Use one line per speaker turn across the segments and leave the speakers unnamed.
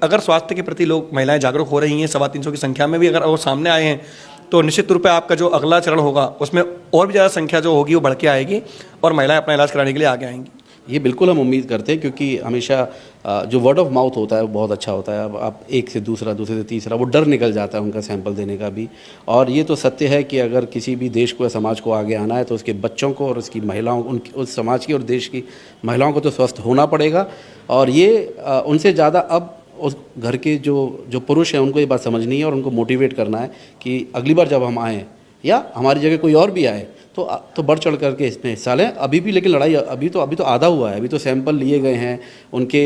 अगर स्वास्थ्य के प्रति लोग महिलाएं जागरूक हो रही हैं, 350 की संख्या में भी अगर वो सामने आए हैं, तो निश्चित रूप पे आपका जो अगला चरण होगा उसमें और भी ज़्यादा संख्या जो होगी वो बढ़ के आएगी और महिलाएं अपना इलाज कराने के लिए आगे आएंगी।
ये बिल्कुल हम उम्मीद करते हैं, क्योंकि हमेशा जो वर्ड ऑफ माउथ होता है वो बहुत अच्छा होता है। अब आप एक से दूसरा, दूसरे से तीसरा, वो डर निकल जाता है उनका सैंपल देने का भी। और ये तो सत्य है कि अगर किसी भी देश को या समाज को आगे आना है तो उसके बच्चों को और उसकी महिलाओं को, उस समाज की और देश की महिलाओं को तो स्वस्थ होना पड़ेगा। और ये उनसे ज़्यादा अब उस घर के जो पुरुष हैं उनको ये बात समझनी है और उनको मोटिवेट करना है कि अगली बार जब हम आएँ या हमारी जगह कोई और भी आए तो बढ़ चढ़ करके इसमें हिस्सा लें। अभी भी लेकिन लड़ाई अभी तो आधा हुआ है। अभी तो सैंपल लिए गए हैं उनके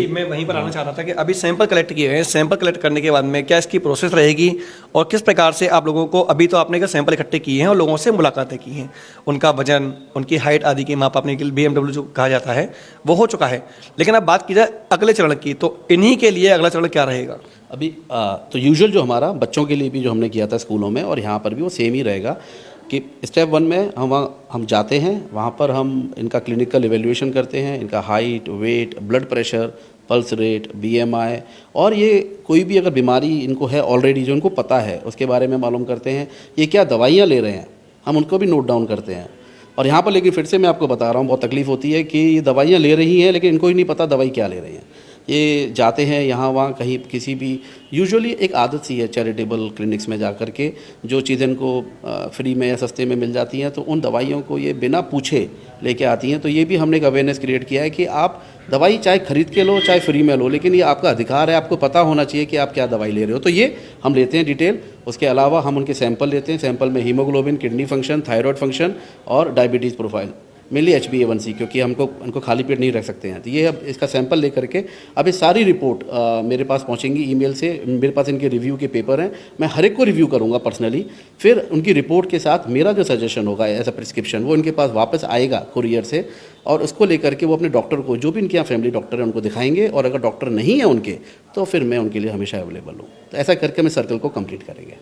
मैं वहीं पर आना चाह रहा था कि अभी सैंपल कलेक्ट किए गए हैं, सैंपल कलेक्ट करने के बाद में क्या इसकी प्रोसेस रहेगी और किस प्रकार से आप लोगों को, अभी तो आपने सैंपल इकट्ठे किए हैं और लोगों से मुलाकातें की हैं, उनका वजन, उनकी हाइट आदि की माप आपने BMW जो कहा जाता है वो हो चुका है, लेकिन अब बात की जाए अगले चरण की, तो इन्हीं के लिए अगला चरण क्या रहेगा?
अभी तो यूजुअल जो हमारा बच्चों के लिए भी जो हमने किया था स्कूलों में और यहाँ पर भी वो सेम ही रहेगा कि स्टेप 1 में हम जाते हैं, वहाँ पर हम इनका क्लिनिकल इवेल्यूएशन करते हैं, इनका height, weight, blood pressure, pulse rate, BMI, और ये कोई भी अगर बीमारी इनको है ऑलरेडी जो इनको पता है उसके बारे में मालूम करते हैं। ये क्या दवाइयाँ ले रहे हैं हम उनको भी नोट डाउन करते हैं। और यहाँ पर लेकिन फिर से मैं आपको बता रहा हूँ, बहुत तकलीफ़ होती है कि ये दवाइयाँ ले रही हैं लेकिन इनको ही नहीं पता दवाई क्या ले रही हैं। ये जाते हैं यहाँ वहाँ कहीं किसी भी, यूजुअली एक आदत सी है चैरिटेबल क्लिनिक्स में जा कर के जो चीज़ें इनको फ्री में या सस्ते में मिल जाती हैं तो उन दवाइयों को ये बिना पूछे लेके आती हैं। तो ये भी हमने एक अवेयरनेस क्रिएट किया है कि आप दवाई चाहे खरीद के लो चाहे फ्री में लो, लेकिन ये आपका अधिकार है, आपको पता होना चाहिए कि आप क्या दवाई ले रहे हो। तो ये हम लेते हैं डिटेल। उसके अलावा हम उनके सैंपल लेते हैं, सैंपल में haemoglobin, kidney function, thyroid function और डायबिटीज़ प्रोफाइल, मेनली HbA1c, क्योंकि उनको खाली पेट नहीं रख सकते हैं। तो ये अब इसका सैंपल लेकर के अब ये सारी रिपोर्ट मेरे पास पहुंचेंगी ईमेल से। मेरे पास इनके रिव्यू के पेपर हैं, मैं हर एक को रिव्यू करूंगा पर्सनली। फिर उनकी रिपोर्ट के साथ मेरा जो सजेशन होगा एज अ प्रिस्क्रिप्शन वो इनके पास वापस आएगा कुरियर से, और उसको लेकर के वो अपने डॉक्टर को, जो भी इनके यहाँ फैमिली डॉक्टर है उनको दिखाएंगे, और अगर डॉक्टर नहीं है उनके तो फिर मैं उनके लिए हमेशा अवेलेबल हूँ। तो ऐसा करके हम सर्कल को कंप्लीट करेंगे।